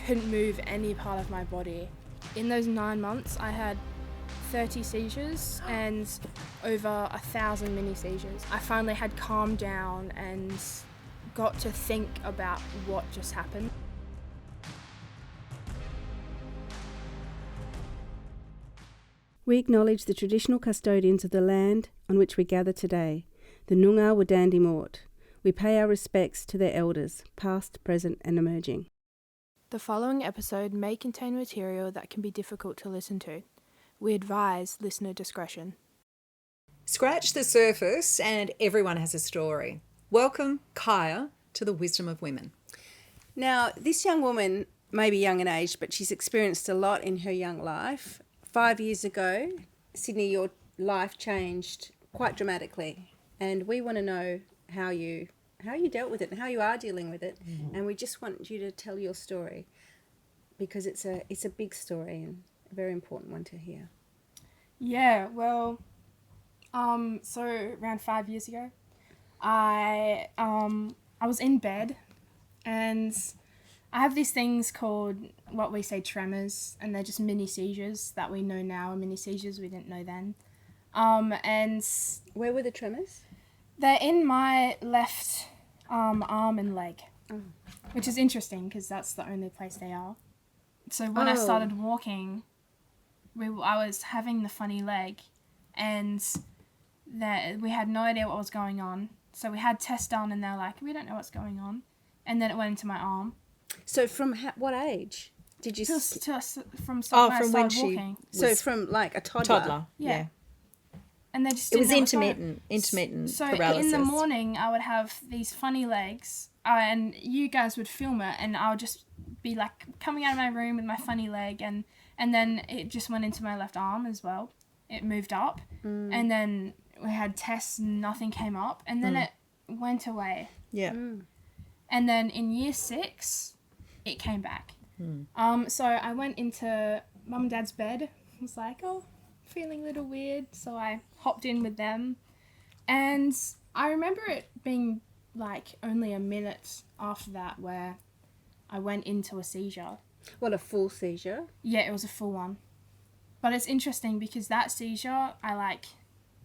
couldn't move any part of my body. In those 9 months, I had 30 seizures and over 1,000 mini seizures. I finally had calmed down and got to think about what just happened. We acknowledge the traditional custodians of the land on which we gather today, the Noongar Wadandi Mort. We pay our respects to their elders, past, present and emerging. The following episode may contain material that can be difficult to listen to. We advise listener discretion. Scratch the surface and everyone has a story. Welcome, Kaya, to the Wisdom of Women. Now, this young woman may be young in age, but she's experienced a lot in her young life. 5 years ago, Sidney, your life changed quite dramatically, and we want to know how you dealt with it and how you are dealing with it. And we just want you to tell your story because it's a big story and a very important one to hear. Yeah, well, so around 5 years ago, I was in bed, and I have these things called what we say tremors, and they're just mini seizures that we know now are mini seizures. We didn't know then. And Where were the tremors? they're in my left arm and leg, which is interesting because that's the only place they are. So when I started walking, I was having the funny leg, and that we had no idea what was going on. So we had tests done, and they're like, we don't know what's going on. And then it went into my arm. So from what age did you... From when started she walking. So from like a toddler? Yeah. And they just It was didn't know what's going on. intermittent So paralysis. in the morning, I would have these funny legs, and you guys would film it, and I would just be like coming out of my room with my funny leg, and then it just went into my left arm as well. It moved up, and then we had tests, and nothing came up, and then it went away. Yeah. And then in year 6, it came back. So I went into mum and dad's bed. I was like, feeling a little weird. So I hopped in with them. And I remember it being like only a minute after that where I went into a seizure. What, a full seizure? Yeah, it was a full one. But it's interesting because that seizure, I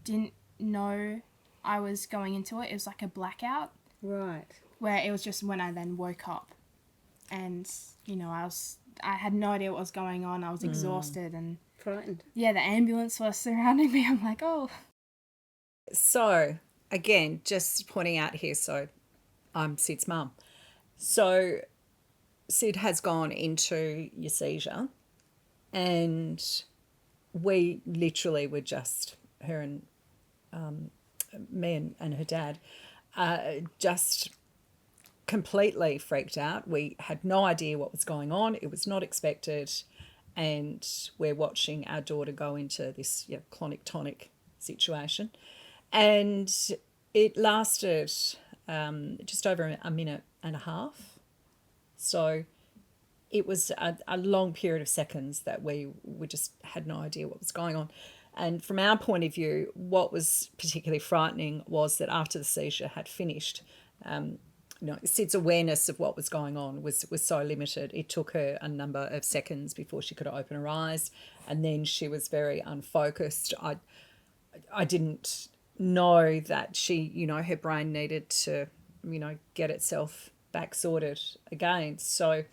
didn't know I was going into it. It was like a blackout. Right. Where it was just when I then woke up, and I had no idea what was going on. I was exhausted and Frightened. yeah, the ambulance was surrounding me. I'm like, So, again, just pointing out here, so I'm Sid's mum. So, Sid has gone into your seizure, and we literally were just, her and me and her dad, just completely freaked out. We had no idea what was going on. It was not expected. And we're watching our daughter go into this clonic tonic situation. And it lasted just over a minute and a half. So it was a long period of seconds that we just had no idea what was going on. And from our point of view, what was particularly frightening was that after the seizure had finished, Sid's awareness of what was going on was so limited. It took her a number of seconds before she could open her eyes, and then she was very unfocused. I didn't know that she, her brain needed to, get itself back sorted again. So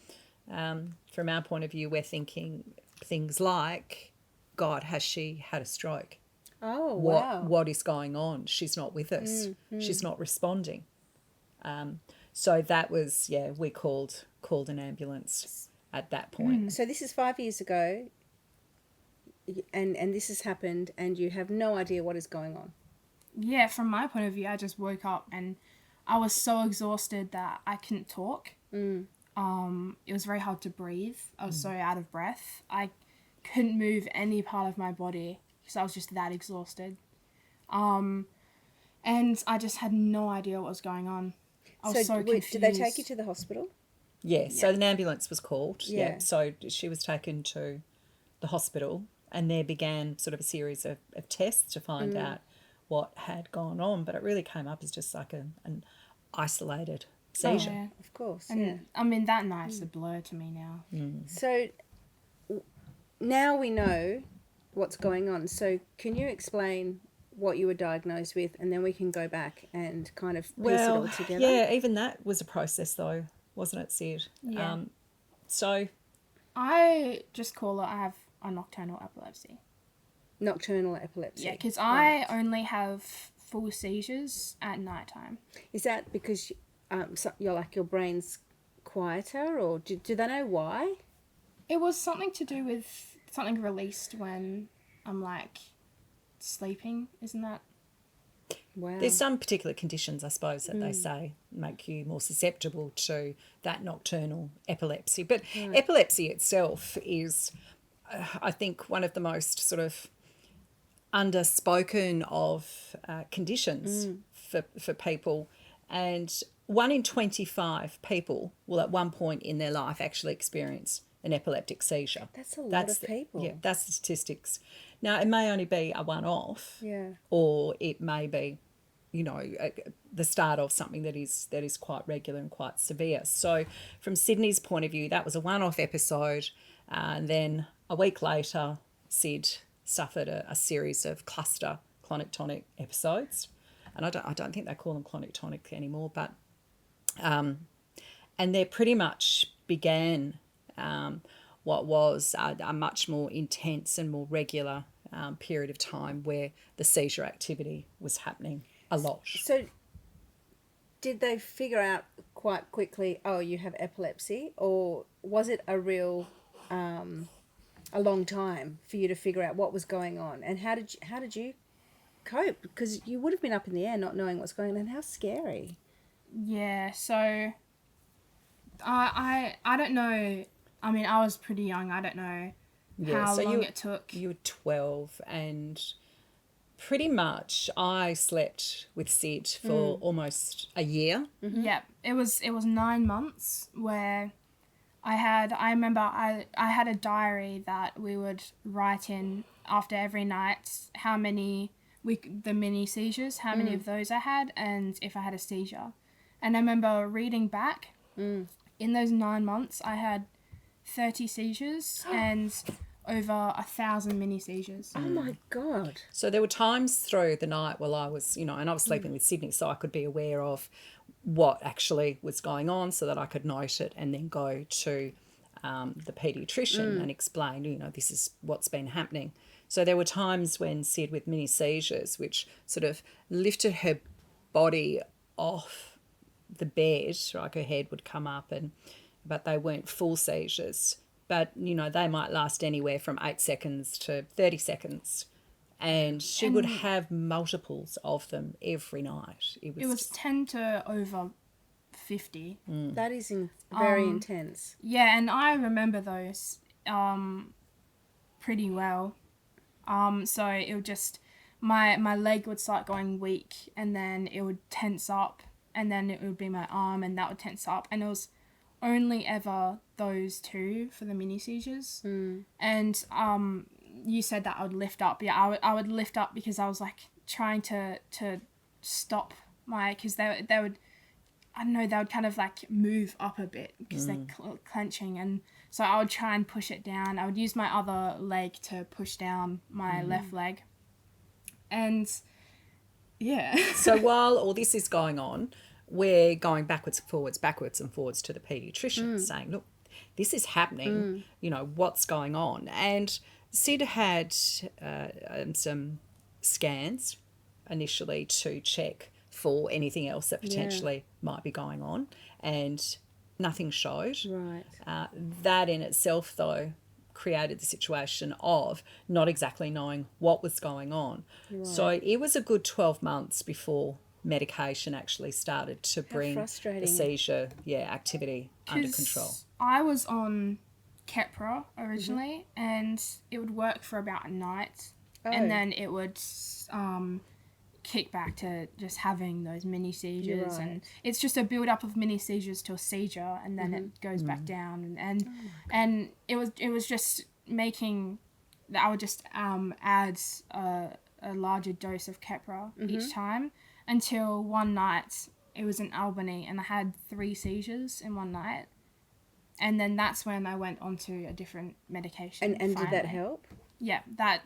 from our point of view, we're thinking things like, God, has she had a stroke? Oh, wow. What is going on? She's not with us. She's not responding. So that was, we called an ambulance at that point. So this is 5 years ago, and this has happened, and you have no idea what is going on. yeah, from my point of view, I just woke up and I was so exhausted that I couldn't talk. It was very hard to breathe. I was so out of breath. I couldn't move any part of my body because I was just that exhausted. And I just had no idea what was going on. I was so confused. Did they take you to the hospital? Yeah, so an ambulance was called. Yeah. So she was taken to the hospital, and there began sort of a series of tests to find out what had gone on. But it really came up as just like an isolated seizure. Yeah. Of course, And yeah. I mean, that night's a blur to me now. So now we know what's going on. So can you explain what you were diagnosed with, and then we can go back and kind of piece it all together? yeah, even that was a process though, wasn't it, Sid? Yeah. So I just call it, I have a nocturnal epilepsy. Nocturnal epilepsy. Yeah, because Right. I only have full seizures at nighttime. Is that because you're like your brain's quieter, or do they know why? It was something to do with something released when I'm like sleeping, isn't that? Wow. there's some particular conditions, I suppose, that they say make you more susceptible to that nocturnal epilepsy. But epilepsy itself is, I think, one of the most sort of underspoken of conditions for people. And 1 in 25 people will at one point in their life actually experience an epileptic seizure. That's a lot of people. Yeah, that's the statistics. Now, it may only be a one-off, Yeah. or it may be, the start of something that is quite regular and quite severe. So from Sydney's point of view, that was a one-off episode. And then a week later, Sid suffered a series of cluster clonic-tonic episodes. And I don't think they call them clonic-tonic anymore, but and they pretty much began what was a much more intense and more regular period of time where the seizure activity was happening a lot. So did they figure out quite quickly, oh, you have epilepsy, or was it a real a long time for you to figure out what was going on? And how did you cope? Because you would have been up in the air not knowing what's going on. How scary. Yeah, so I don't know. I mean, I was pretty young. I don't know how long it took. You were 12, and pretty much I slept with Sid for almost a year. Yeah, it was 9 months where I remember I had a diary that we would write in after every night how many the mini seizures, how many of those I had, and if I had a seizure. And I remember reading back, in those 9 months I had 30 seizures and over 1,000 mini seizures. Oh my God. So there were times through the night while I was, and I was sleeping with Sydney, so I could be aware of what actually was going on so that I could note it and then go to the paediatrician and explain, this is what's been happening. So there were times when Sid with mini seizures, which sort of lifted her body off the bed, like her head would come up, but they weren't full seizures. But, they might last anywhere from 8 seconds to 30 seconds. And she would have multiples of them every night. It was 10 to over 50. That is very intense. Yeah, and I remember those pretty well. So it would just, my leg would start going weak, and then it would tense up, and then it would be my arm, and that would tense up. And it was only ever those two for the mini seizures. And you said that I would lift up. Yeah, I would lift up because I was like trying to stop because they would, I don't know, they would kind of like move up a bit because they're clenching, and so I would try and push it down. I would use my other leg to push down my left leg. And yeah. So while all this is going on, we're going backwards and forwards to the paediatrician saying, look, this is happening, what's going on? And Sid had some scans initially to check for anything else that potentially might be going on, and nothing showed. Right. That in itself, though, created the situation of not exactly knowing what was going on. Right. So it was a good 12 months before medication actually started to bring the seizure activity under control. I was on Keppra originally, and it would work for about a night, and then it would kick back to just having those mini seizures, and it's just a build up of mini seizures to a seizure, and then it goes back down, and it was just making that I would just add a larger dose of Keppra each time, until one night It was in Albany, and I had 3 seizures in one night. And then that's when I went on to a different medication. And did that finally. help? Yeah, that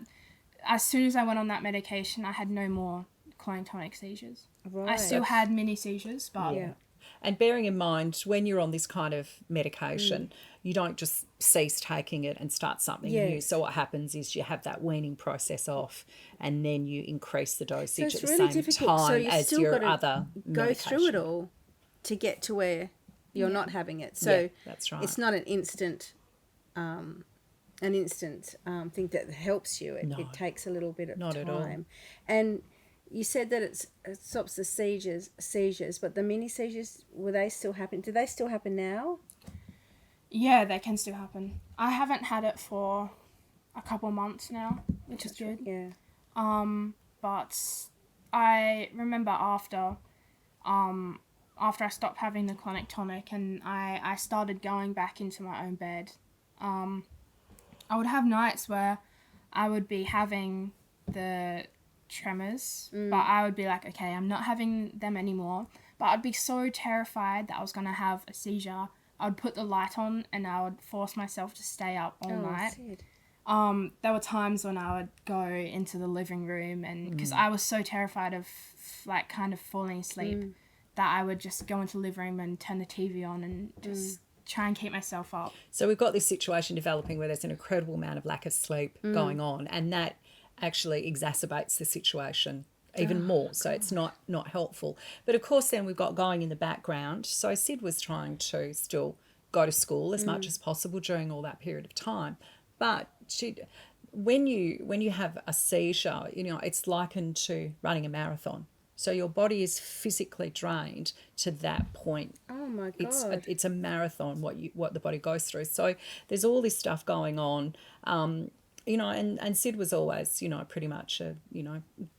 as soon as I went on that medication, I had no more clonic seizures. Right. I still had mini seizures, but Yeah. And bearing in mind, when you're on this kind of medication, you don't just cease taking it and start something new. Yes. So what happens is you have that weaning process off, and then you increase the So dosage it's at really the same difficult. So time you as still your gotta other go through it medication. all to get to where you're not having it. So Yeah, that's right. it's not an instant thing that helps you. It, No, it takes a little bit of not time. at all. And you said that it stops the seizures, but the mini seizures, were they still happening? Do they still happen now? yeah, that can still happen. I haven't had it for a couple months now, which is good. Yeah. But I remember after I stopped having the clonic tonic and I started going back into my own bed, I would have nights where I would be having the tremors, but I would be like, okay, I'm not having them anymore. But I'd be so terrified that I was going to have a seizure. I would put the light on and I would force myself to stay up all night. Sid. There were times when I would go into the living room and because I was so terrified of like kind of falling asleep that I would just go into the living room and turn the TV on and just try and keep myself up. So we've got this situation developing where there's an incredible amount of lack of sleep going on, and that actually exacerbates the situation even more. So it's not helpful. But of course, then we've got going in the background. So Sid was trying to still go to school as much as possible during all that period of time. But when you have a seizure, it's likened to running a marathon. So your body is physically drained to that point. Oh my God. It's a marathon what the body goes through. So there's all this stuff going on. And Sid was always, pretty much a,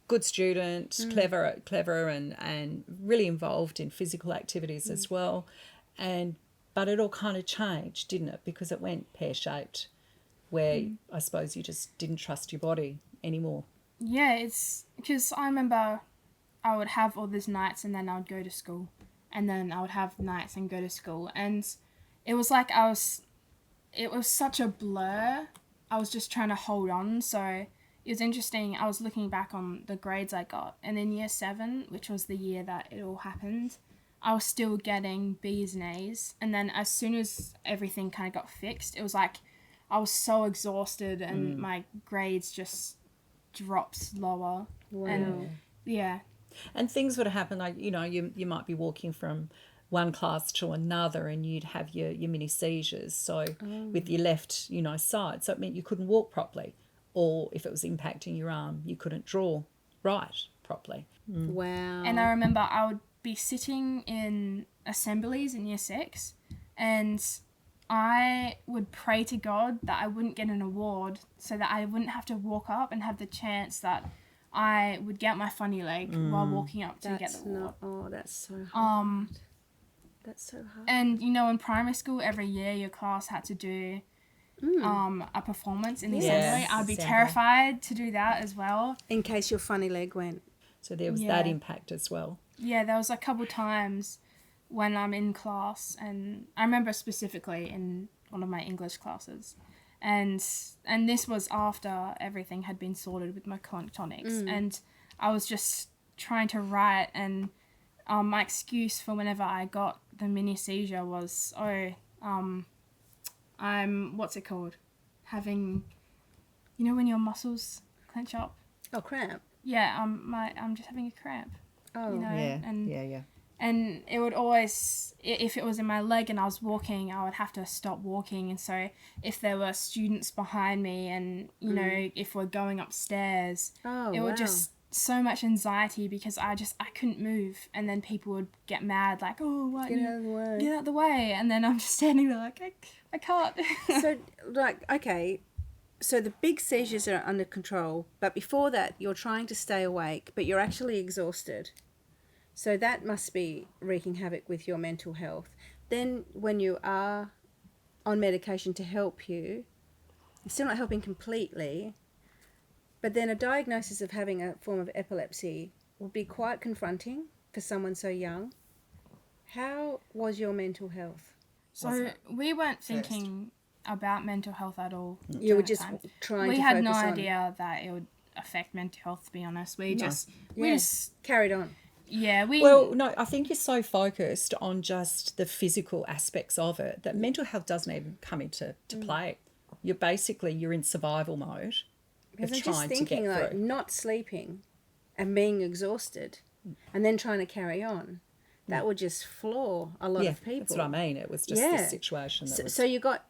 good student, clever and really involved in physical activities as well. But it all kind of changed, didn't it? Because it went pear-shaped where I suppose you just didn't trust your body anymore. Yeah, it's because I remember I would have all these nights and then I would go to school and then I would have nights and go to school. And it was like it was such a blur. I was just trying to hold on. So it was interesting. I was looking back on the grades I got. And in year 7, which was the year that it all happened, I was still getting B's and A's. And then as soon as everything kind of got fixed, it was like I was so exhausted and my grades just dropped lower. Wow. And yeah. And things would happen like, you might be walking from one class to another and you'd have your mini seizures. So with your left, side. So it meant you couldn't walk properly. Or if it was impacting your arm, you couldn't draw right properly. Wow. And I remember I would be sitting in assemblies in year 6 and I would pray to God that I wouldn't get an award so that I wouldn't have to walk up and have the chance that I would get my funny leg while walking up to get the award. That's so hard. That's so hard. And, in primary school, every year your class had to do a performance in the assembly. I'd be assembly. terrified to do that as well. In case your funny leg went. So there was that impact as well. Yeah, there was a couple times when I'm in class, and I remember specifically in one of my English classes, and this was after everything had been sorted with my clonic tonics, and I was just trying to write, and my excuse for whenever I got the mini seizure was, I'm what's it called, having, when your muscles clench up. Oh, cramp. Yeah, I'm just having a cramp. Oh, Yeah, and yeah. And it would always, if it was in my leg and I was walking, I would have to stop walking. And so if there were students behind me and, if we're going upstairs, it would just so much anxiety because I couldn't move. And then people would get mad like, oh, what? Get out of the way. Get out of the way. And then I'm just standing there like, I can't. So, okay, so the big seizures are under control, but before that, you're trying to stay awake, but you're actually exhausted. So that must be wreaking havoc with your mental health. Then when you are on medication to help you, it's still not helping completely, but then a diagnosis of having a form of epilepsy will be quite confronting for someone so young. How was your mental health? So we weren't thinking about mental health at all. You were during that just time. trying We to had focus no on... idea that it would affect mental health, to be honest. We just carried on. Well, no, I think you're so focused on just the physical aspects of it that mental health doesn't even come into play. You're in survival mode. Because of I'm just trying to thinking, get like, through. not sleeping and being exhausted and then trying to carry on. That would just floor a lot of people. That's what I mean. It was just this situation that was...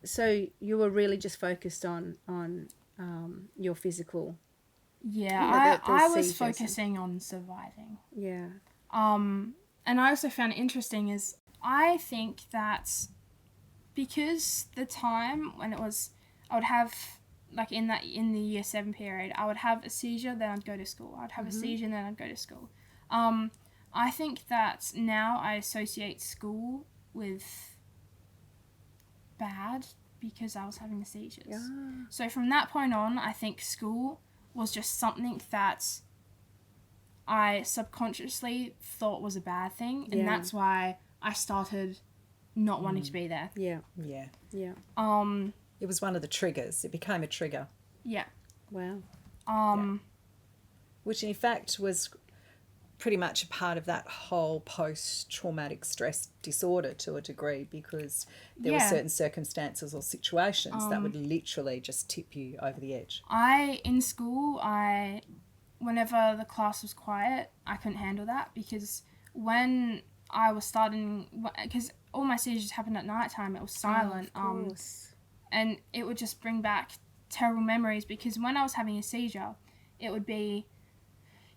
So you were really just focused on your physical. Yeah, the I was seizures. focusing on surviving. Yeah. And I also found it interesting is I think that because the time when it was, I would have, like in the year 7 period, I would have a seizure, then I'd go to school. I'd have a seizure, then I'd go to school. I think that now I associate school with bad because I was having the seizures. Yeah. So from that point on, I think school was just something that I subconsciously thought was a bad thing, and that's why I started not wanting to be there. Yeah. Yeah. Yeah. It was one of the triggers. It became a trigger. Yeah. Wow. Which in fact was pretty much a part of that whole post-traumatic stress disorder to a degree, because there were certain circumstances or situations that would literally just tip you over the edge. In school, whenever the class was quiet, I couldn't handle that, because when I was starting, because all my seizures happened at night time, it was silent. Of course. And it would just bring back terrible memories, because when I was having a seizure, it would be,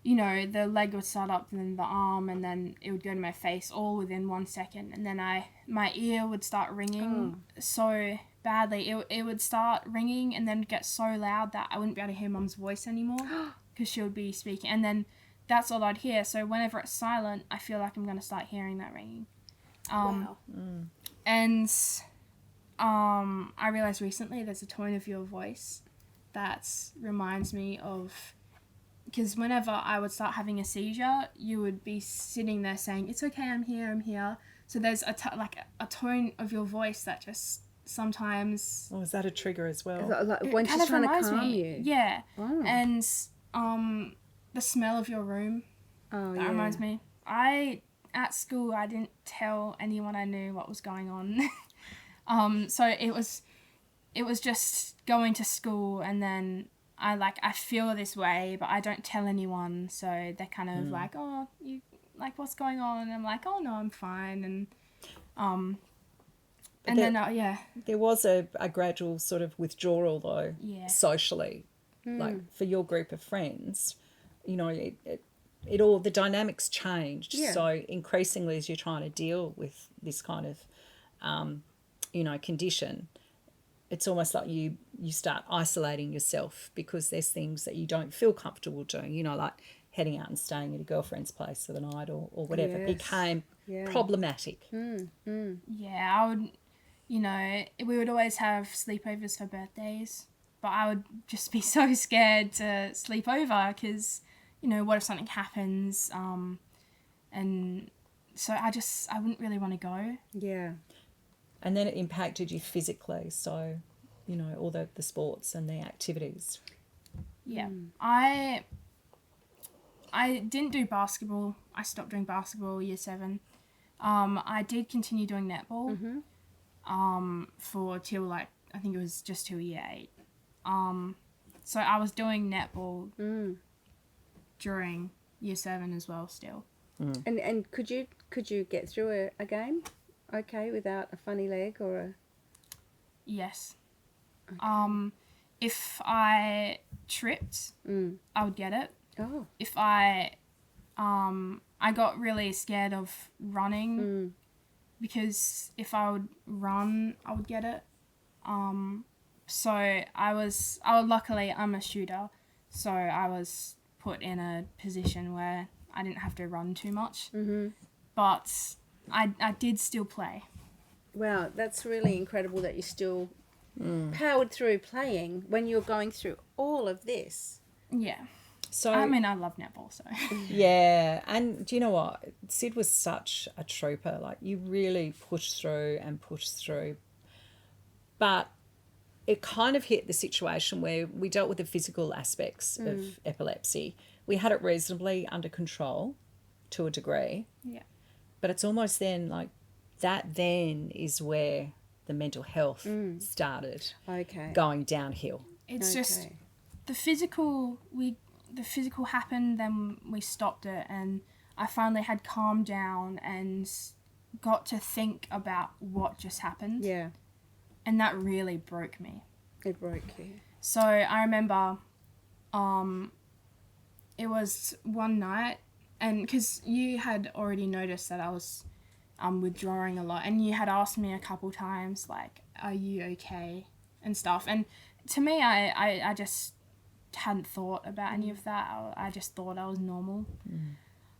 the leg would start up, and then the arm, and then it would go to my face all within 1 second. And then my ear would start ringing so badly. It would start ringing and then get so loud that I wouldn't be able to hear Mum's voice anymore because she would be speaking. And then that's all I'd hear. So whenever it's silent, I feel like I'm going to start hearing that ringing. Wow. And I realised recently there's a tone of your voice that reminds me of... Because whenever I would start having a seizure, you would be sitting there saying, "It's okay, I'm here, I'm here." So there's a tone of your voice that just sometimes... Oh, is that a trigger as well? Like when she's trying to calm you. Yeah. Oh. And the smell of your room, that reminds me. At school, I didn't tell anyone I knew what was going on. So it was just going to school, and then I feel this way, but I don't tell anyone. So they're kind of like, "Oh, you like, what's going on?" And I'm like, "Oh no, I'm fine." And there was a gradual sort of withdrawal though, socially, like for your group of friends, it all, the dynamics changed. So increasingly, as you're trying to deal with this kind of condition, it's almost like you start isolating yourself because there's things that you don't feel comfortable doing, like heading out and staying at a girlfriend's place for the night or whatever. It became problematic. Yeah, I would, we would always have sleepovers for birthdays, but I would just be so scared to sleep over because, what if something happens? And so I wouldn't really want to go. Yeah. And then it impacted you physically, so, all the sports and the activities. Yeah. I didn't do basketball. I stopped doing basketball year 7. I did continue doing netball for till I think it was just till year 8. So I was doing netball during year 7 as well still. And could you get through a game okay without a funny leg or a... Yes. Okay. If I tripped, I would get it. Oh. If I got really scared of running because if I would run, I would get it. So luckily I'm a shooter, so I was put in a position where I didn't have to run too much. But I did still play. Wow, that's really incredible that you still powered through playing when you're going through all of this. Yeah. So I mean, I love netball, so. yeah, and do you know what? Sid was such a trooper. Like, you really pushed through and pushed through. But it kind of hit the situation where we dealt with the physical aspects of epilepsy. We had it reasonably under control to a degree, Yeah. but it's almost then like that then is where the mental health started Okay. going downhill. It's Okay. just the physical happened, then we stopped it, and I finally had calmed down and got to think about what just happened. Yeah. And that really broke me. It broke you. So I remember it was one night, and because you had already noticed that I was withdrawing a lot, and you had asked me a couple times, like, are you okay and stuff, and to me I just hadn't thought about any of that. I just thought I was normal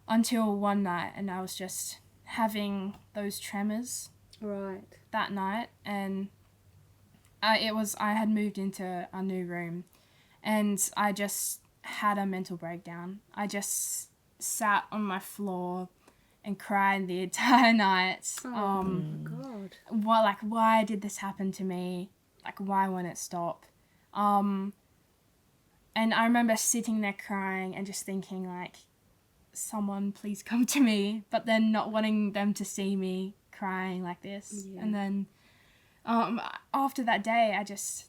until one night, and I was just having those tremors Right. that night, and I had moved into a new room, and I just had a mental breakdown. I just sat on my floor and cried the entire night. Oh my God. Why did this happen to me? Like, why won't it stop? And I remember sitting there crying and just thinking, like, someone please come to me, but then not wanting them to see me crying like this. Yeah. And then after that day, I just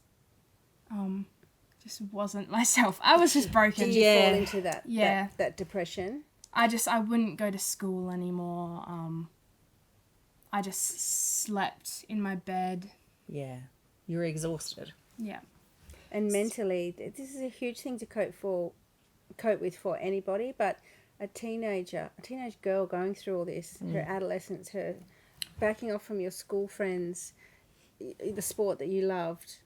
wasn't myself. I was just broken. Did you Yeah. fall into that, Yeah. that depression? I wouldn't go to school anymore. I just slept in my bed. Yeah. You were exhausted. Yeah. And mentally, this is a huge thing to cope with for anybody, but a teenage girl going through all this, her adolescence, her backing off from your school friends, the sport that you loved.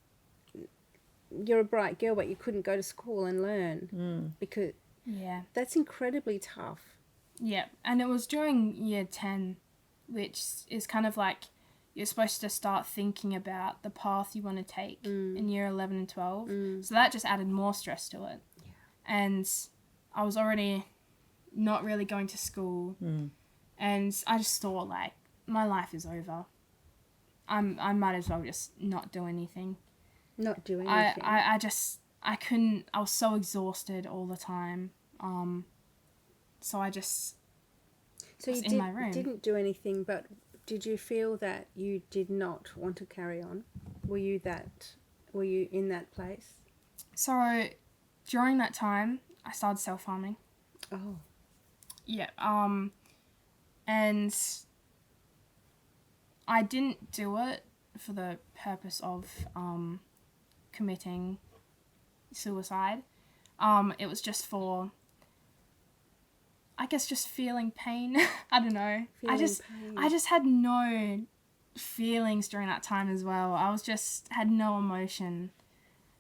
You're a bright girl, but you couldn't go to school and learn because Yeah. that's incredibly tough. Yeah. And it was during year 10, which is kind of like you're supposed to start thinking about the path you want to take in year 11 and 12. So that just added more stress to it. Yeah. And I was already not really going to school. And I just thought, like, my life is over. I might as well just not do anything. Not doing anything. I couldn't, I was so exhausted all the time. So I just So was you in my room. didn't do anything, but did you feel that you did not want to carry on? Were you in that place? So during that time, I started self-harming. Oh. Yeah. And I didn't do it for the purpose of committing suicide. It was just for, I guess, just feeling pain. I don't know. I just had no feelings during that time as well. I was just had no emotion.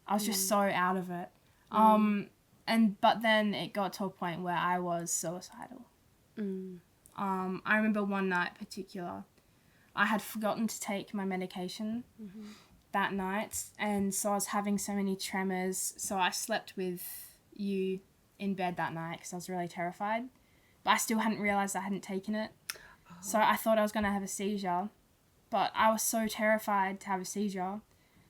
I was just so out of it. But then it got to a point where I was suicidal. I remember one night in particular, I had forgotten to take my medication that night, and so I was having so many tremors, so I slept with you in bed that night because I was really terrified, but I still hadn't realised I hadn't taken it. So I thought I was going to have a seizure, but I was so terrified to have a seizure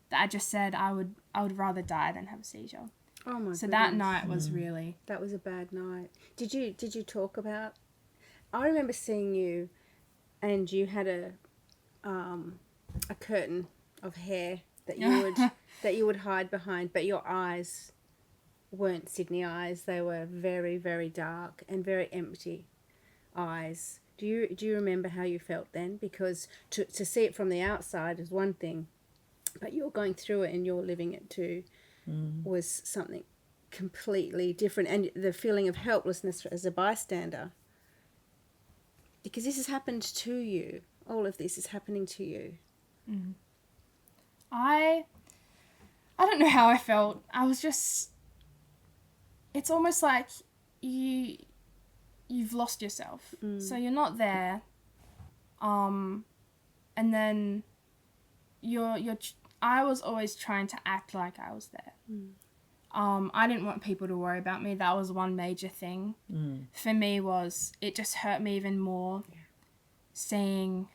that I just said I would rather die than have a seizure. Oh my So goodness. that night was really... That was a bad night. Did you talk about... I remember seeing you, and you had a curtain of hair that you would hide behind, but your eyes weren't Sydney eyes. They were very, very dark and very empty eyes. Do you remember how you felt then? Because to see it from the outside is one thing, but you're going through it and you're living it too. Was something completely different, and the feeling of helplessness as a bystander, because this has happened to you. All of this is happening to you. I don't know how I felt. I was just... It's almost like you've lost yourself. So you're not there. And then I was always trying to act like I was there. I didn't want people to worry about me. That was one major thing for me. Was it just hurt me even more seeing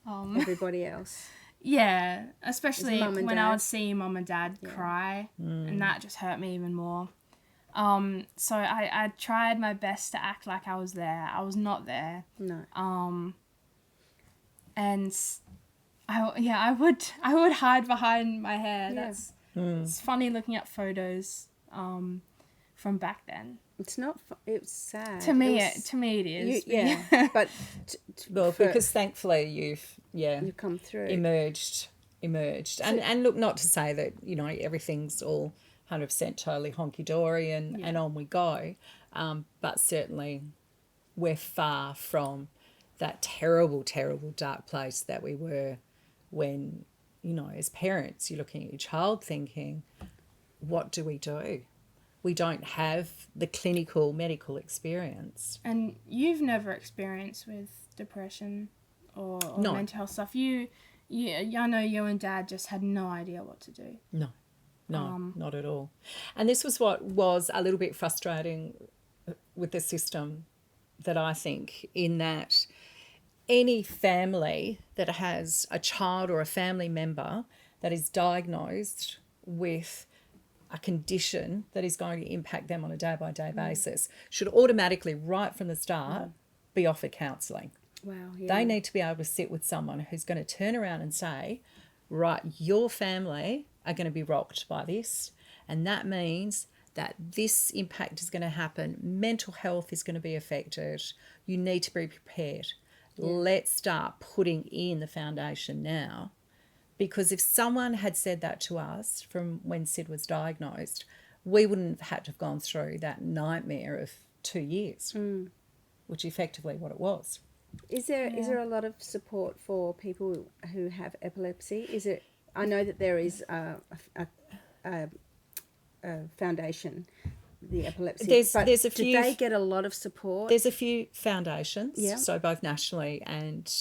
Everybody else. yeah, especially Mum and when dad. I would see mum and dad cry, and that just hurt me even more. So I tried my best to act like I was there. I was not there. No. And I would hide behind my hair. Yeah. That's it's funny looking at photos from back then. It's not. It's sad. To me it is. But Well, because thankfully you've come through. emerged, and look, not to say that everything's all 100% totally honky dory and on we go, but certainly we're far from that terrible dark place that we were when as parents you're looking at your child thinking, what do? We don't have the clinical medical experience. And you've never experienced with depression or No. mental health stuff. I know you and Dad just had no idea what to do. No, not at all. And this was what was a little bit frustrating with the system, that I think, in that any family that has a child or a family member that is diagnosed with a condition that is going to impact them on a day-by-day basis should automatically, right from the start, be offered counselling. Wow. Yeah. They need to be able to sit with someone who's going to turn around and say, right, your family are going to be rocked by this, and that means that this impact is going to happen. Mental health is going to be affected. You need to be prepared. Let's start putting in the foundation now. Because if someone had said that to us from when Sid was diagnosed, we wouldn't have had to have gone through that nightmare of 2 years, which effectively what it was. Is there a lot of support for people who have epilepsy? I know that there is a foundation, the epilepsy. There's a few. Do they get a lot of support? There's a few foundations, so both nationally and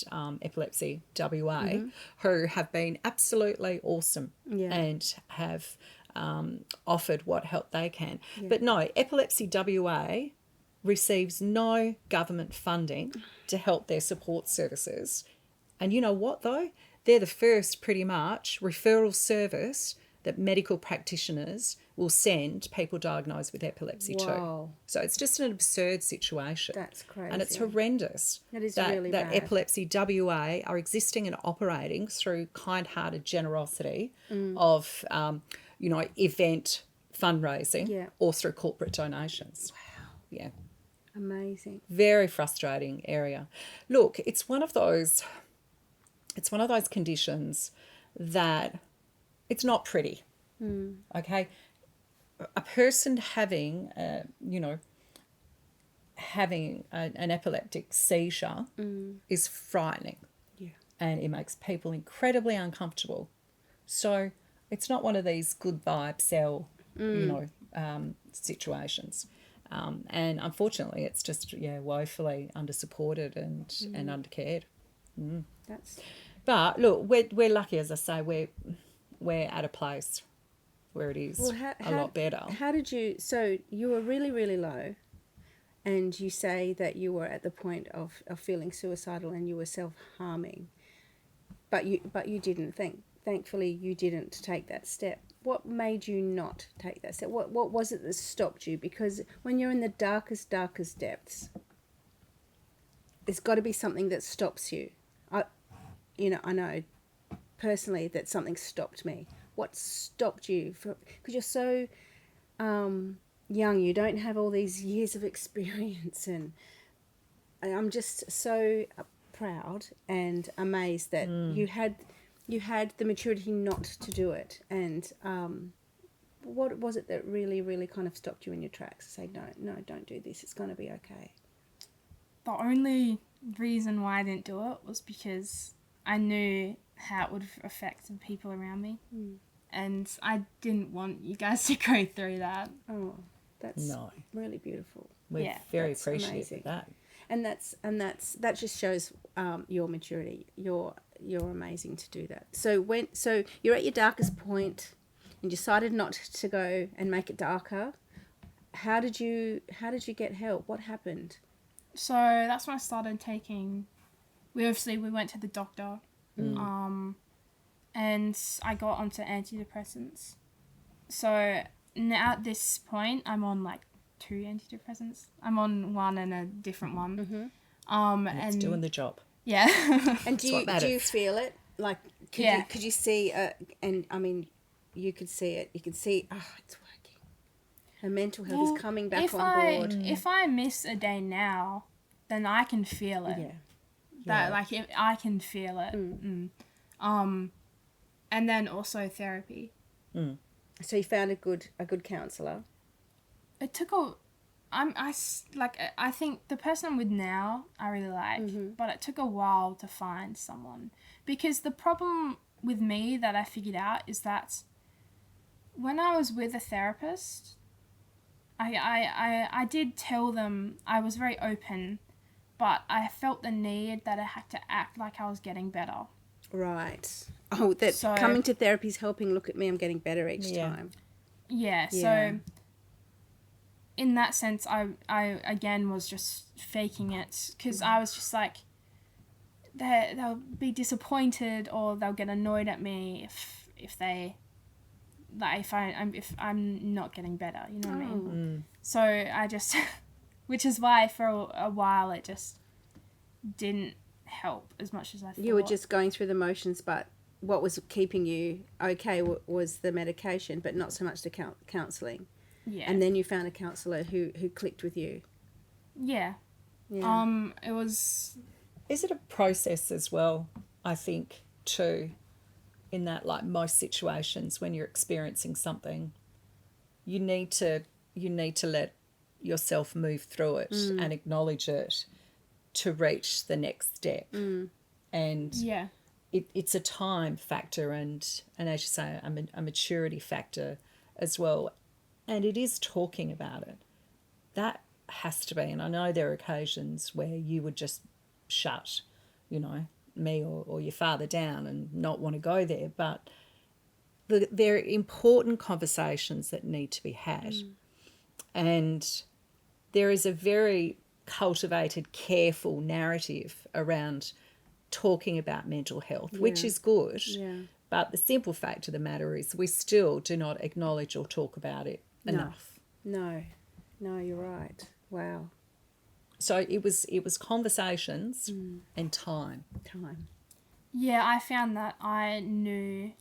Epilepsy WA, who have been absolutely awesome and have offered what help they can. Yeah. But no, Epilepsy WA receives no government funding to help their support services. And you know what, though? They're the first, pretty much, referral service that medical practitioners will send people diagnosed with epilepsy to. So it's just an absurd situation. That's crazy. And it's horrendous. That is really bad. That Epilepsy WA are existing and operating through kind-hearted generosity of, event fundraising or through corporate donations. Wow. Yeah. Amazing. Very frustrating area. Look, it's one of those conditions that it's not pretty. Okay? A person having an epileptic seizure is frightening. Yeah. And it makes people incredibly uncomfortable. So it's not one of these good vibe sell, situations. And unfortunately, it's just woefully under-supported and undercared. But look, we're lucky, as I say, we're at a place where it is a lot better. How did you? So you were really, really low, and you say that you were at the point of feeling suicidal and you were self-harming, but you didn't. Thankfully, you didn't take that step. What made you not take that step? What was it that stopped you? Because when you're in the darkest depths, there's got to be something that stops you. I know personally that something stopped me. What stopped you? Because you're so young, you don't have all these years of experience, and I'm just so proud and amazed that you had the maturity not to do it. And what was it that really, really kind of stopped you in your tracks to say, no, don't do this, it's going to be okay? The only reason why I didn't do it was because I knew how it would affect the people around me. And I didn't want you guys to go through that. Oh, that's really beautiful. We're very appreciative of that. And that just shows your maturity. You're amazing to do that. So you're at your darkest point, and decided not to go and make it darker. How did you get help? What happened? So that's when I started taking. We went to the doctor, and I got onto antidepressants. So now at this point, I'm on like 2 antidepressants. I'm on one and a different one. It's and doing the job. yeah. And do you feel it? Like, could you see? And I mean, you could see it. You could see. Oh, it's working. Her mental health is coming back on board. If I miss a day now, then I can feel it. Yeah. I can feel it. And then also therapy. So you found a good counsellor. It took I think the person I'm with now I really like, but it took a while to find someone, because the problem with me that I figured out is that when I was with a therapist, I did tell them, I was very open, but I felt the need that I had to act like I was getting better. Right. Oh, coming to therapy is helping. Look at me, I'm getting better each time. Yeah, so in that sense, I again was just faking it, because I was just like, they'll be disappointed or they'll get annoyed at me if I'm not getting better, you know what I mean? So I just, which is why for a while it just didn't help as much as I thought. You were just going through the motions, but what was keeping you okay was the medication, but not so much the counselling. Yeah. And then you found a counsellor who clicked with you. Yeah. It was... Is it a process as well, I think, too, in that, like, most situations when you're experiencing something, you need to let yourself move through it and acknowledge it to reach the next step. And it's a time factor and as you say, a maturity factor as well. And it is talking about it. That has to be, and I know there are occasions where you would just shut, me or your father down and not want to go there, but there are important conversations that need to be had. And there is a very cultivated, careful narrative around talking about mental health, which is good. Yeah. But the simple fact of the matter is we still do not acknowledge or talk about it enough. No, you're right. Wow. So it was conversations and time. Yeah, I found that I knew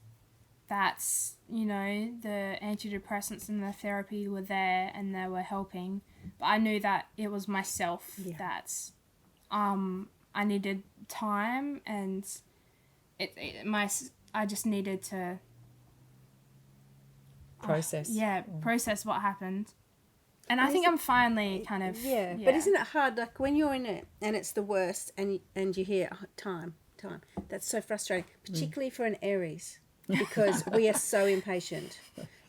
that, the antidepressants and the therapy were there and they were helping. But I knew that it was myself that I needed time, and I just needed to process. Process what happened. And I think I'm finally kind of... Yeah, but isn't it hard, like when you're in it and it's the worst and you hear time, that's so frustrating, particularly for an Aries, because we are so impatient.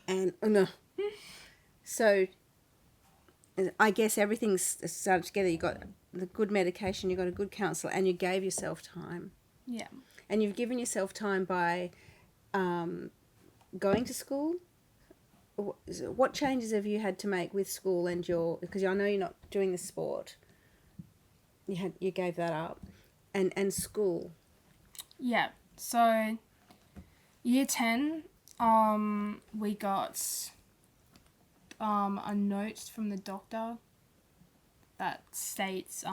And so I guess everything's started together. You got the good medication, you got a good counsellor, and you gave yourself time. Yeah. And you've given yourself time by going to school. What changes have you had to make with school and because I know you're not doing the sport. You gave that up, and school. Yeah. So, year 10, we got a note from the doctor that states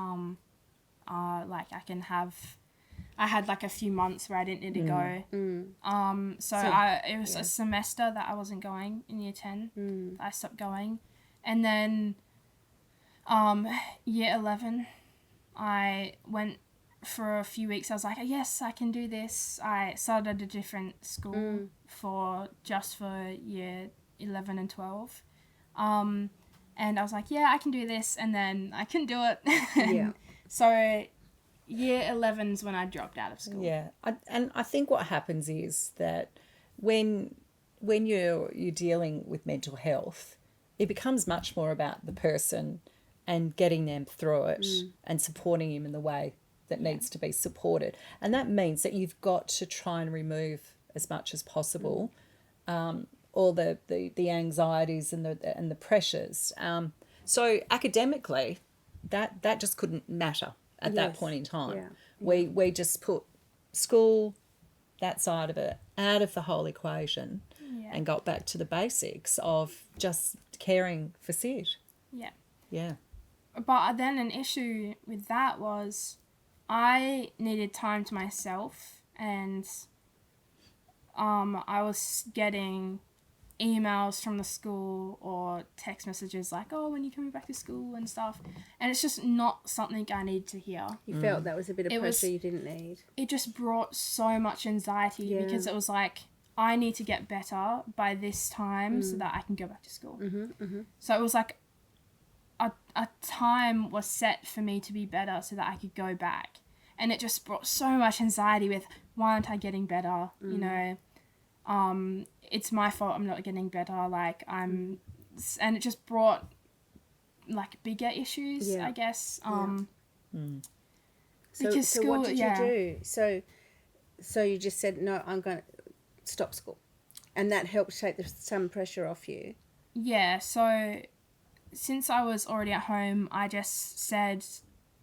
I had like a few months where I didn't need to go. It was a semester that I wasn't going in year 10. I stopped going. And then year 11, I went for a few weeks. I was like, yes, I can do this. I started at a different school for year 11 and 12. And I was like, yeah, I can do this. And then I couldn't do it. Yeah. So year 11 is when I dropped out of school. Yeah. And I think what happens is that when you're dealing with mental health, it becomes much more about the person and getting them through it and supporting him in the way that needs to be supported. And that means that you've got to try and remove as much as possible all the anxieties and the pressures. So academically, that just couldn't matter at that Yes. point in time. Yeah. We just put school, that side of it, out of the whole equation, Yeah. and got back to the basics of just caring for Sid. Yeah. Yeah. But then an issue with that was I needed time to myself, and I was getting emails from the school or text messages like, oh, when are you coming back to school and stuff, and it's just not something I need to hear. You felt that was a bit of It was- pressure you didn't need. It just brought so much anxiety because it was like, I need to get better by this time so that I can go back to school. So it was like a time was set for me to be better so that I could go back, and it just brought so much anxiety with, why aren't I getting better? You know, it's my fault I'm not getting better. Like and it just brought like bigger issues, I guess. So, because so school, what did you do? So you just said, no, I'm going to stop school. And that helped take some pressure off you. Yeah, so since I was already at home, I just said,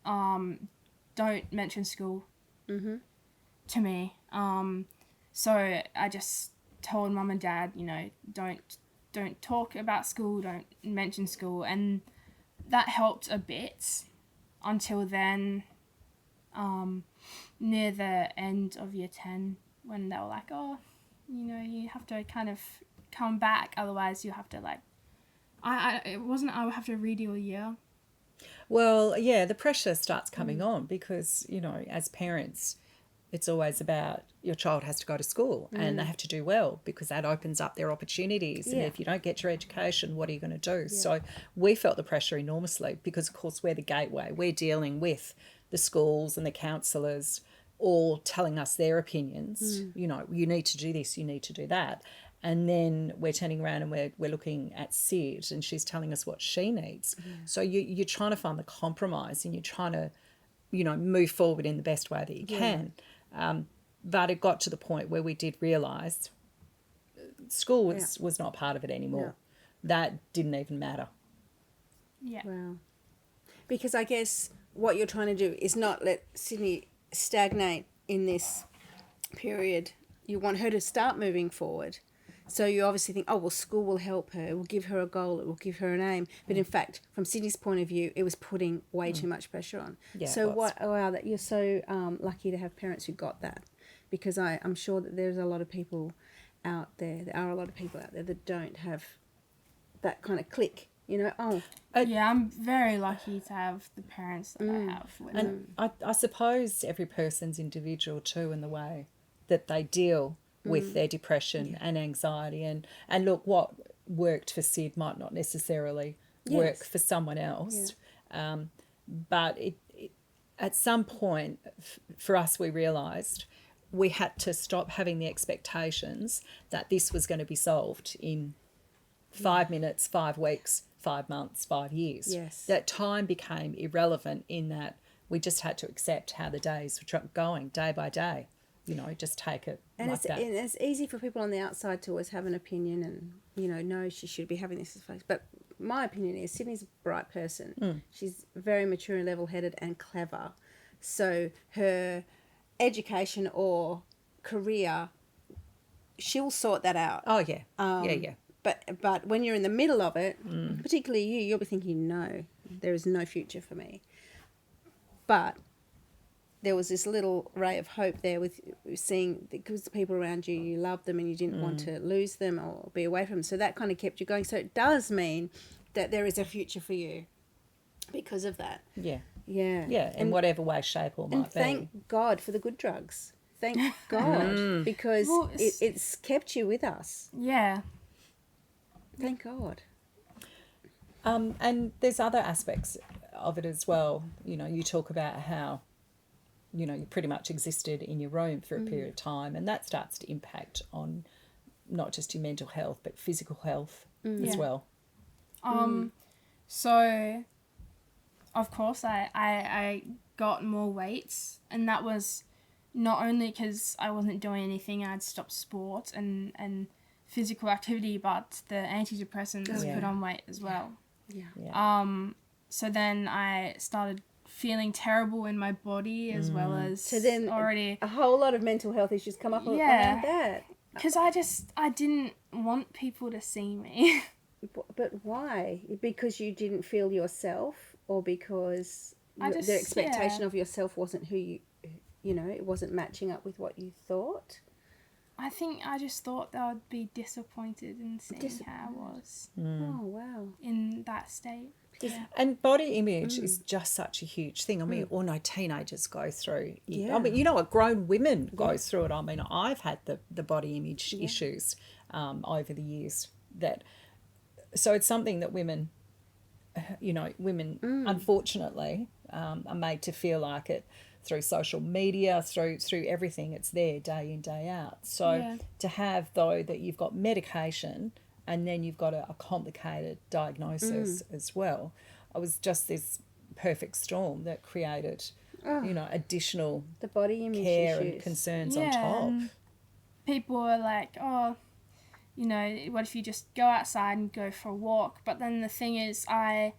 don't mention school to me. So I just told mum and dad, you know, don't talk about school, don't mention school, and that helped a bit until then, near the end of year 10, when they were like, oh, you know, you have to kind of come back, otherwise you have to like, I would have to redo a year. Well, yeah, the pressure starts coming on because, you know, as parents, it's always about your child has to go to school and they have to do well because that opens up their opportunities. And if you don't get your education, what are you going to do? So we felt the pressure enormously because, of course, we're the gateway. We're dealing with the schools and the counsellors all telling us their opinions. You know, you need to do this, you need to do that. And then we're turning around and we're looking at Sid and she's telling us what she needs. So you're trying to find the compromise and you're trying to, you know, move forward in the best way that you can. But it got to the point where we did realise school was not part of it anymore. That didn't even matter. Yeah. Wow. Because I guess what you're trying to do is not let Sydney stagnate in this period. You want her to start moving forward. So you obviously think, oh, well, school will help her. It will give her a goal. It will give her an aim. But in fact, from Sydney's point of view, it was putting way too much pressure on. Yeah, so it was. wow, that you're so lucky to have parents who got that. Because I'm sure that there's a lot of people out there. There are a lot of people out there that don't have that kind of click. You know, Yeah, I'm very lucky to have the parents that I have. With And I suppose every person's individual too in the way that they deal with their depression and anxiety. And look, what worked for Sid might not necessarily work for someone else. But it at some point for us, we realised we had to stop having the expectations that this was going to be solved in 5 minutes, 5 weeks, 5 months, 5 years. Yes. That time became irrelevant in that we just had to accept how the days were going day by day. You know, just take it and like that. And it's easy for people on the outside to always have an opinion and, you know, no, she should be having this face. But my opinion is Sydney's a bright person. She's very mature and level-headed and clever. So her education or career, she'll sort that out. Oh, yeah. Yeah. But when you're in the middle of it, particularly you'll be thinking, no, there is no future for me. But there was this little ray of hope there with seeing, because the people around you, you loved them and you didn't want to lose them or be away from them. So that kind of kept you going. So it does mean that there is a future for you because of that. Yeah. Yeah. Yeah, in whatever way, shape or might And be. thank God for the good drugs. Thank God, because Well, it's kept you with us. yeah. Thank God. And there's other aspects of it as well. You know, you talk about how, you know, you pretty much existed in your room for a period of time, and that starts to impact on not just your mental health, but physical health as Yeah. well. So, of course, I got more weight, and that was not only because I wasn't doing anything, I'd stopped sport and physical activity, but the antidepressants put on weight as well. So then I started feeling terrible in my body as well as So then already a whole lot of mental health issues come up around that. because I didn't want people to see me. But why? Because you didn't feel yourself, or because just- the expectation of yourself wasn't who you know, it wasn't matching up with what you thought? I think I just thought they would be disappointed in seeing how I was Oh, wow. in that state. Yeah. And body image is just such a huge thing. I mean, all no teenagers go through. Yeah. I mean, you know what, grown women go through it. I mean, I've had the body image issues over the years. So it's something that women, women unfortunately are made to feel like it through social media, through everything. It's there day in, day out. So to have, though, that you've got medication and then you've got a complicated diagnosis as well. It was just this perfect storm that created, additional The body image care issues. and concerns Yeah, on top. and people were like, oh, what if you just go outside and go for a walk? But then the thing is, I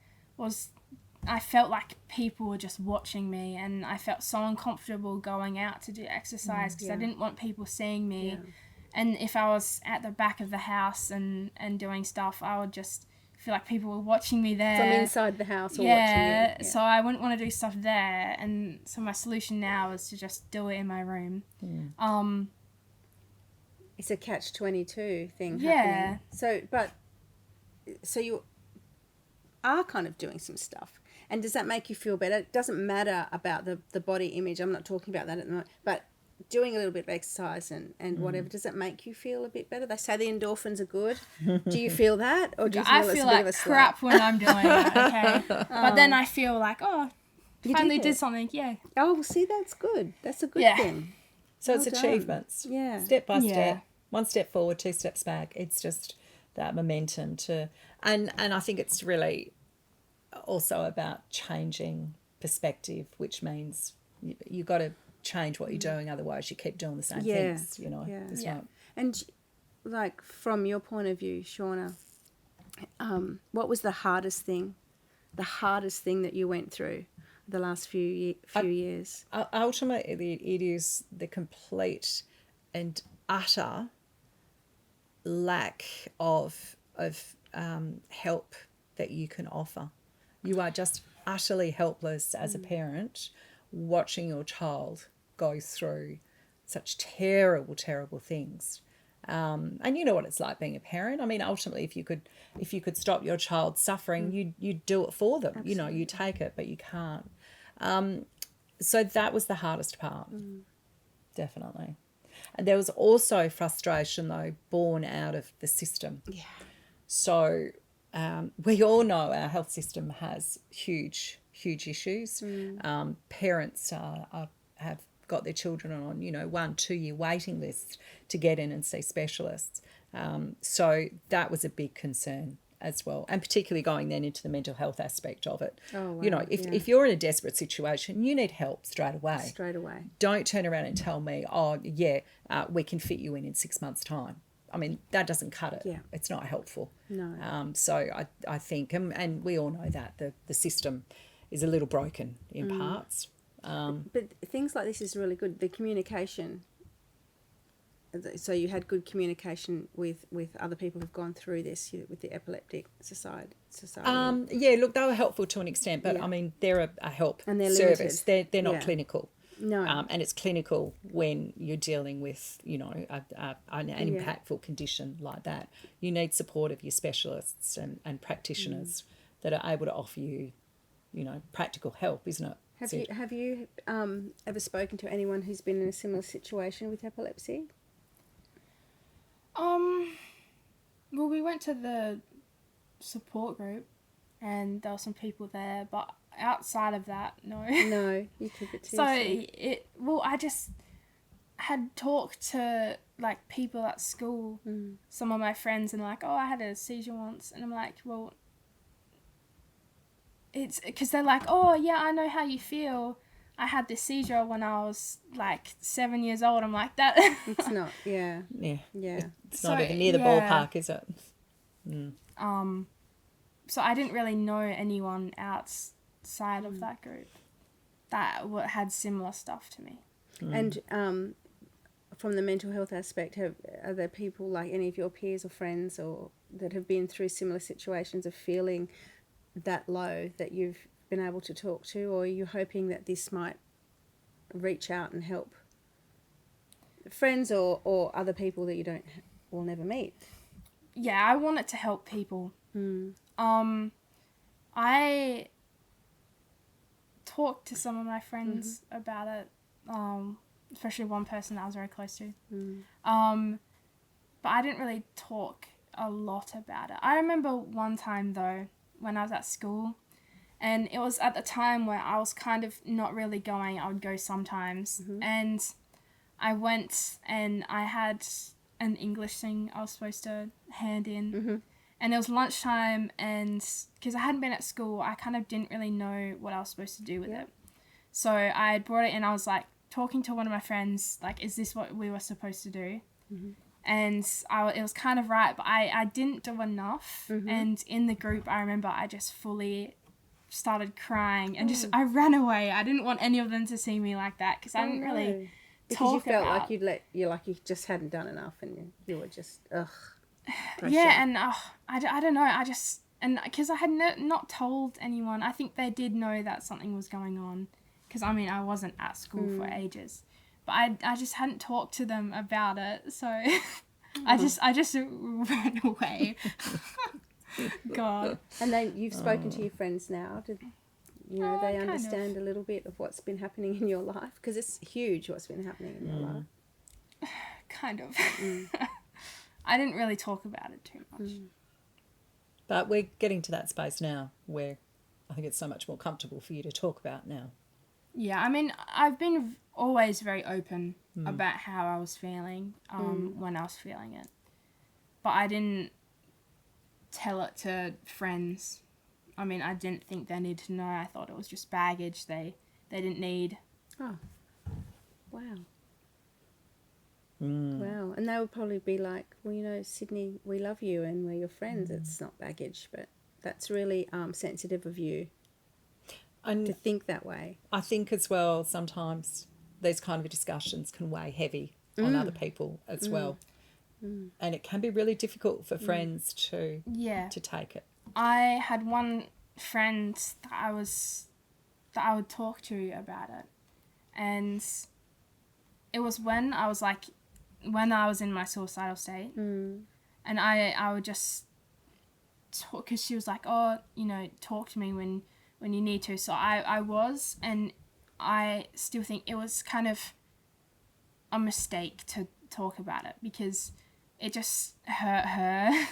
felt like people were just watching me, and I felt so uncomfortable going out to do exercise because I didn't want people seeing me. Yeah. And if I was at the back of the house and doing stuff, I would just feel like people were watching me there. From inside the house or watching you. Yeah. So I wouldn't want to do stuff there. And so my solution now is to just do it in my room. It's a catch-22 thing Yeah. happening. So you are kind of doing some stuff. And does that make you feel better? It doesn't matter about the body image. I'm not talking about that at the moment. But doing a little bit of exercise and whatever, does that make you feel a bit better? They say the endorphins are good. Do you feel that? Or do you feel I it's feel a bit like of a crap when I'm doing it, okay? But then I feel like, You finally did did it. something, yeah. Oh, well, see, that's good. That's a good Yeah. thing. So it's Well done. achievements. Yeah. Step by Yeah. step. One step forward, two steps back. It's just that momentum and I think it's really also about changing perspective, which means you got to change what you're doing, otherwise you keep doing the same things, as Yeah. well. And, like, from your point of view, Shauna, what was the hardest thing that you went through the last few years? Ultimately, it is the complete and utter lack of help that you can offer. You are just utterly helpless as a parent watching your child go through such terrible, terrible things. And you know what it's like being a parent. I mean, ultimately, if you could stop your child suffering, you'd do it for them. Absolutely. You take it, but you can't. So that was the hardest part, definitely. And there was also frustration, though, born out of the system. Yeah. So we all know our health system has huge issues. Parents have got their children on 1-2 year waiting lists to get in and see specialists. So that was a big concern as well, and particularly going then into the mental health aspect of it. Oh, wow. If you're in a desperate situation, you need help straight away. Straight away. Don't turn around and tell me, we can fit you in 6 months' time. I mean, that doesn't cut it. Yeah. It's not helpful. No. So I think, and we all know that, the system is a little broken in parts. But things like this is really good. The communication. So you had good communication with other people who've gone through this, with the Epileptic Society. Look, they were helpful to an extent, but Yeah. I mean, they're a help And they're service. limited. They're not Yeah. clinical. No. And it's clinical when you're dealing with, an impactful condition like that. You need support of your specialists and practitioners that are able to offer you, practical help, isn't it? Have you ever spoken to anyone who's been in a similar situation with epilepsy? Well, we went to the support group, and there were some people there, but outside of that, no. No, you keep it to yourself. I just had talked to like people at school, some of my friends, and like, I had a seizure once, and I'm like, well, it's because they're like, I know how you feel. I had this seizure when I was like 7 years old. I'm like, that. It's not. Yeah. Yeah. Yeah. It's not So, even near the yeah. ballpark, is it? So I didn't really know anyone outside of that group that had similar stuff to me. And from the mental health aspect, are there people like any of your peers or friends or that have been through similar situations of feeling that low that you've been able to talk to, or are you hoping that this might reach out and help friends or other people that you will never meet? Yeah, I want it to help people. I talked to some of my friends about it, especially one person that I was very close to. But I didn't really talk a lot about it. I remember one time though, when I was at school, and it was at the time where I was kind of not really going. I would go sometimes, and I went and I had an English thing I was supposed to hand in. And it was lunchtime, and because I hadn't been at school, I kind of didn't really know what I was supposed to do with it. So I brought it in. I was like talking to one of my friends, like, is this what we were supposed to do? And it was kind of right, but I didn't do enough. And in the group, I remember I just fully started crying and I ran away. I didn't want any of them to see me like that because I didn't really because you talk felt about... like you just hadn't done enough and you were just pressure. Yeah, and I don't know. I just, and because I had not told anyone, I think they did know that something was going on. Because I mean, I wasn't at school for ages, but I just hadn't talked to them about it. So I just ran away. God. And you've spoken to your friends now. Did they kind understand a little bit of what's been happening in your life? Because it's huge what's been happening in your life. Kind of. I didn't really talk about it too much. But we're getting to that space now where I think it's so much more comfortable for you to talk about now. Yeah, I mean, I've been always very open about how I was feeling when I was feeling it. But I didn't tell it to friends. I mean, I didn't think they needed to know. I thought it was just baggage they didn't need. Oh, wow. Wow. And they would probably be like, well, Sydney, we love you and we're your friends. It's not baggage, but that's really sensitive of you to think that way. I think as well, sometimes these kind of discussions can weigh heavy on other people as well. And it can be really difficult for friends to take it. I had one friend that I would talk to about it. And it was when I was in my suicidal state. And I would just talk, because she was like, oh, talk to me when you need to. So I was, and I still think it was kind of a mistake to talk about it because it just hurt her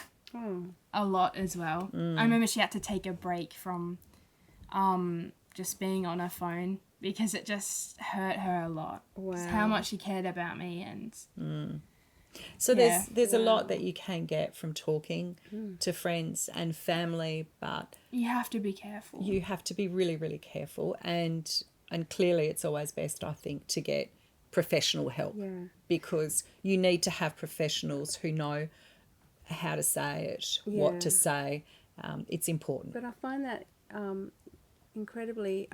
a lot as well. I remember she had to take a break from just being on her phone because it just hurt her a lot. Wow. Just how much she cared about me. And so there's a lot that you can get from talking to friends and family, but you have to be careful. You have to be really, really careful, and clearly it's always best, I think, to get professional help because you need to have professionals who know how to say it, what to say. It's important. But I find that incredibly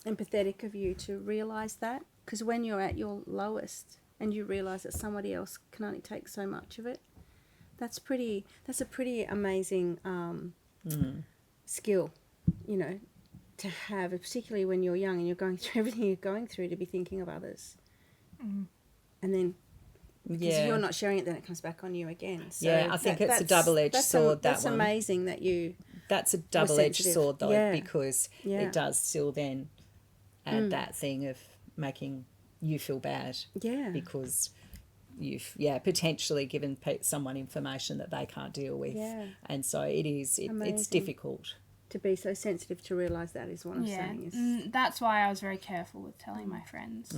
empathetic of you to realise that, because when you're at your lowest and you realise that somebody else can only take so much of it, that's a pretty amazing skill, to have, particularly when you're young and you're going through everything you're going through, to be thinking of others. And then because if you're not sharing it, then it comes back on you again. So I think it's a double-edged sword, that that's one. That's amazing that you... That's a double-edged sword, though, because it does still then add that thing of making you feel bad. Yeah. Because you've, potentially given someone information that they can't deal with. Yeah. And so it's difficult. To be so sensitive to realise that is what I'm saying. That's why I was very careful with telling my friends.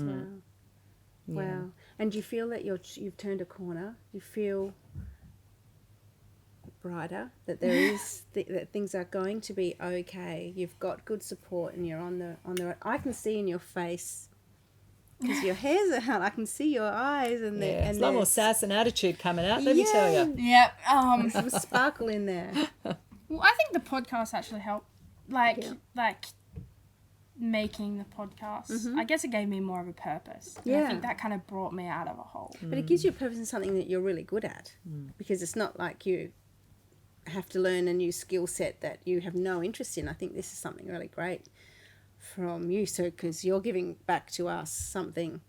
Wow. And do you feel that you've turned a corner? Do you feel brighter, that there is that things are going to be okay. You've got good support, and you're on the I can see in your face, because your hair's out. I can see your eyes, and There's a lot more sass and attitude coming out. Let me tell you. Yep. There's some sparkle in there. Well, I think the podcast actually helped. Like making the podcast. I guess it gave me more of a purpose. And I think that kind of brought me out of a hole. But it gives you a purpose in something that you're really good at, because it's not like you have to learn a new skill set that you have no interest in. I think this is something really great from you, so because you're giving back to us something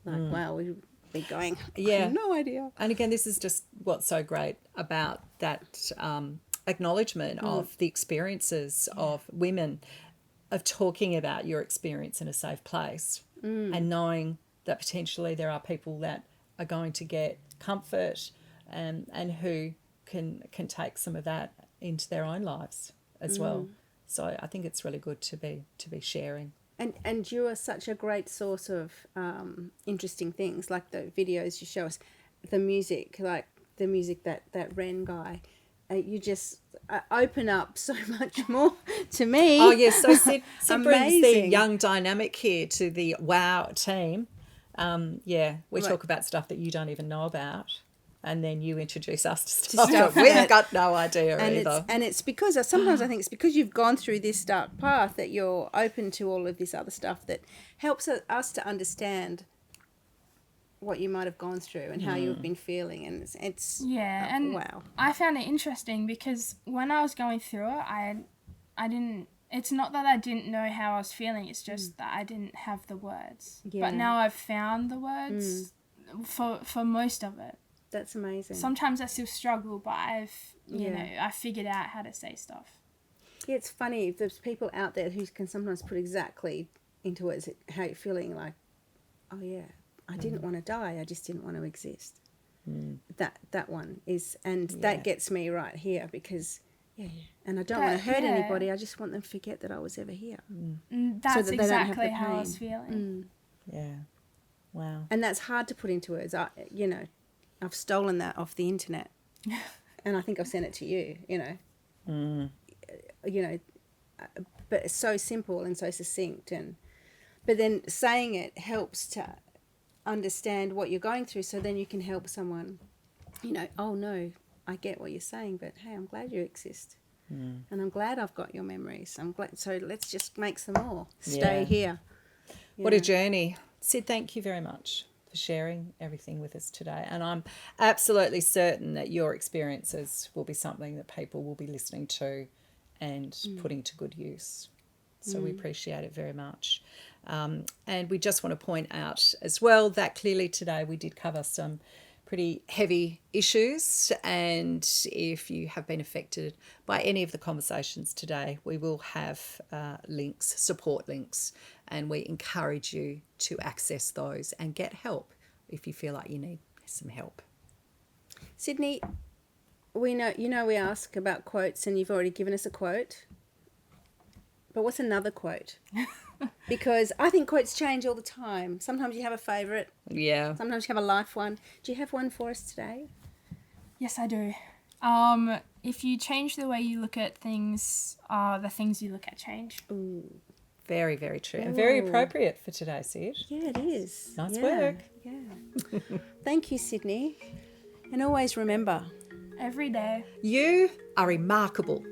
like, wow, we'd be going, I have no idea. And again, this is just what's so great about that acknowledgement of the experiences of women, of talking about your experience in a safe place, and knowing that potentially there are people that are going to get comfort and who can take some of that into their own lives as well. So I think it's really good to be sharing. And you are such a great source of interesting things, like the videos you show us, the music, like the music that Ren guy. You just open up so much more to me. Oh, yes. So Sid brings the young dynamic here to the WOW team. We talk about stuff that you don't even know about, and then you introduce us to stuff that we've got no idea either. It's because sometimes I think it's because you've gone through this dark path that you're open to all of this other stuff that helps us to understand what you might have gone through and how you've been feeling, and it's and wow. I found it interesting because when I was going through it, I didn't. It's not that I didn't know how I was feeling. It's just that I didn't have the words. Yeah. But now I've found the words for most of it. That's amazing. Sometimes I still struggle, but I figured out how to say stuff. Yeah, it's funny. There's people out there who can sometimes put exactly into words how you're feeling. Like, oh yeah, I didn't want to die. I just didn't want to exist. That one is, and that gets me right here because, and I don't want to hurt anybody. I just want them to forget that I was ever here. That's so that exactly how I was feeling. Yeah. Wow. And that's hard to put into words. I've stolen that off the internet, and I think I've sent it to you. But it's so simple and so succinct, but then saying it helps to understand what you're going through, so then you can help someone. Oh no, I get what you're saying, but hey, I'm glad you exist, and I'm glad I've got your memories. I'm glad. So let's just make some more. Stay here. What a journey, Sid. Thank you very much for sharing everything with us today, and I'm absolutely certain that your experiences will be something that people will be listening to and putting to good use. So we appreciate it very much. And we just want to point out as well that clearly today we did cover some pretty heavy issues, and if you have been affected by any of the conversations today, we will have links, support links, and we encourage you to access those and get help if you feel like you need some help. Sidney, we ask about quotes, and you've already given us a quote. But what's another quote? Because I think quotes change all the time. Sometimes you have a favourite. Yeah. Sometimes you have a life one. Do you have one for us today? Yes, I do. If you change the way you look at things, the things you look at change. Ooh. Very, very true. And very appropriate for today, Sid. Yeah, it is. Nice work. Yeah. Thank you, Sidney. And always remember, Every day. You are remarkable.